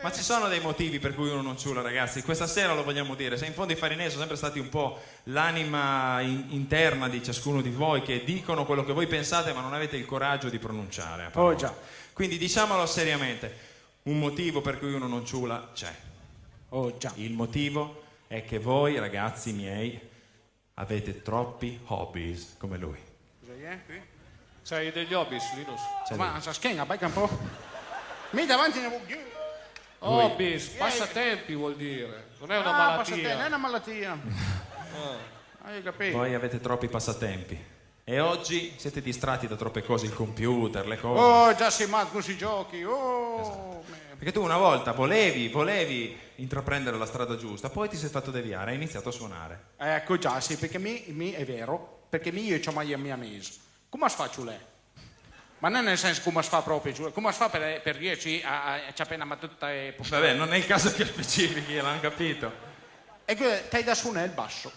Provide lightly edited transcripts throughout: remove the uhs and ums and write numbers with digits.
Ma ci sono dei motivi per cui uno non ciula, ragazzi. Questa sera lo vogliamo dire. Se in fondo i farinesi sono sempre stati un po' l'anima interna di ciascuno di voi, che dicono quello che voi pensate ma non avete il coraggio di pronunciare a parole. Oh già. Quindi diciamolo seriamente. Un motivo per cui uno non ciula c'è. Oh già. Il motivo è che voi, ragazzi miei, avete troppi hobbies come lui. Cosa è qui? Sei degli hobbies, Linus? Ma sa schiena, vai un po'. Mi davanti ne vuoi. Hobbies, passatempi vuol dire. Non è una malattia. Non è una malattia. Hai capito? Voi avete troppi passatempi. E oggi siete distratti da troppe cose, il computer, le cose. Oh, già si ma con si giochi. Oh. Perché tu una volta volevi intraprendere la strada giusta, poi ti sei fatto deviare, hai iniziato a suonare. Ecco già, sì, perché mi è vero, perché io c'ho mai a mia mese. Come si fa lei? Ma non nel senso come si fa proprio, cioè, come si fa per riesci a appena ma tutta e Vabbè, non è il caso che specifichi, l'hanno capito. E che te da suonare il basso.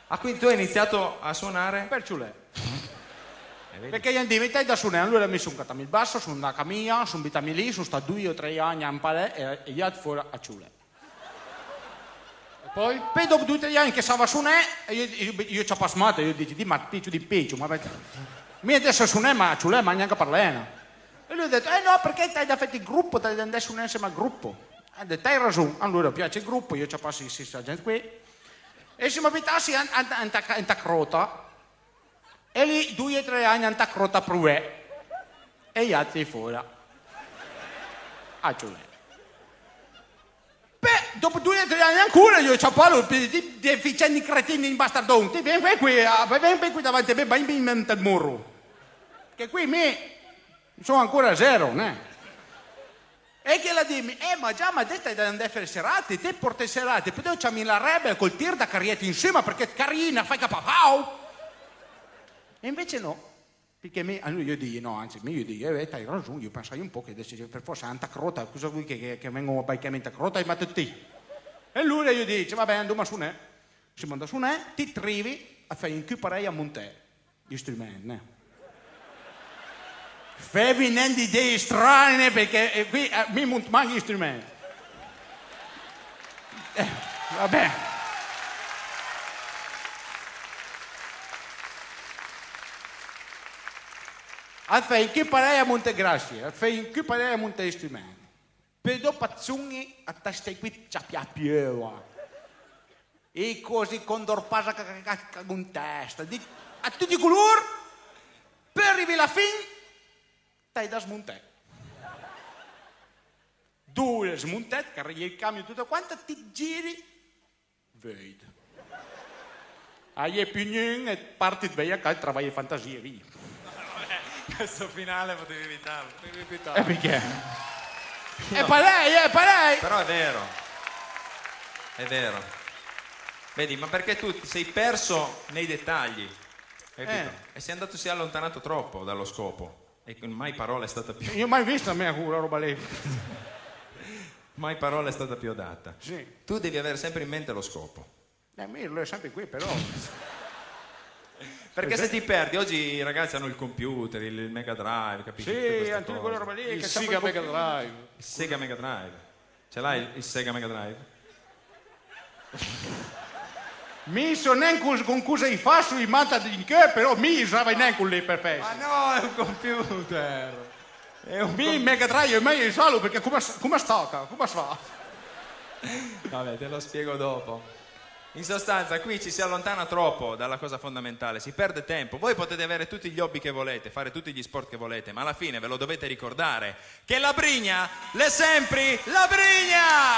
Ah, quindi tu hai iniziato a suonare? Per ciulè. Perché io andiamo te da suonare, allora mi sono cattato il basso, sono andato a mia, sono abitato lì, sono stato 2 o 3 anni a imparare e io fuori a ciulè. E poi? Poi dopo 2 o 3 anni che stavo a suonare, io ci ho passato, io dico, di ma piccio di peggio, ma mi adesso suonare ma a ciulè, ma neanche parlare. E lui ha detto, no, perché te hai da fare il gruppo, te hai da andare a suonare insieme al gruppo. Ha detto, hai ragione, allora piace il gruppo, io ci ho passato questa gente qui. E siamo abitati in Crota. E lì 2 o 3 anni a Crota pure. E gli altri fuori. A ciulè. Beh, dopo 2 o 3 anni ancora io ci parlo di deficienti cretini in bastardoni. Vieni qui davanti a me, vai in mente il muro. Che qui sono ancora a zero, ne? E che la dimmi, ma già, ma te stai da andare a fare serate, te porti serate, poi c'hammi la rebel col tir da carriete insieme perché carina, fai capapau. E invece no, perché io dico, no, anzi, io dico, hai ragione, io pensai un po' che adesso per forza Anta Crota, cosa vuoi che vengono baicamente a Crota e matutti? E lui io dico, vabbè, andiamo a suonare. Si manda a suonare, ti trovi a fare in cuparei a montare gli strumenti, ne? Fevi niente idee strane perché qui mi montano gli strumenti. Vabbè. Fai in cuparei a Montegrazia, fai in cuparei a montare gli strumenti. Poi dopo azzunghi a testa qui c'ha più. E così con dorpasa con testa. A tutti i colori, per arrivare alla fine, stai da smontare. 2 smontate, carreggi il camion tutto quanto, ti giri, vedi. Hai più niente e parti via a travagliare fantasia, via. Questo finale potevi evitarlo. E perché? È parei! Però è vero. È vero. Vedi, ma perché tu ti sei perso nei dettagli, capito? E sei allontanato troppo dallo scopo. E mai parola è stata più... Io ho mai visto a me quella roba lì. Mai parola è stata più adatta. Sì. Tu devi avere sempre in mente lo scopo. Lo è sempre qui, però. Perché se ti perdi, oggi i ragazzi hanno il computer, il Mega Drive, capisci? Sì, hanno tutte quelle robe lì. Il Sega Mega Drive. Il Sega Mega Drive. Ce l'hai il Sega Mega Drive? Mi so neanche con cosa hai fatto i manta di che, però mi usava neanche lì per fare. Ma no, è un computer. Mi Mega Drive è meglio solo perché come stacca, come si fa? Vabbè, te lo spiego dopo. In sostanza, qui ci si allontana troppo dalla cosa fondamentale, si perde tempo. Voi potete avere tutti gli hobby che volete, fare tutti gli sport che volete, ma alla fine ve lo dovete ricordare che la brigna l'è sempre la brigna!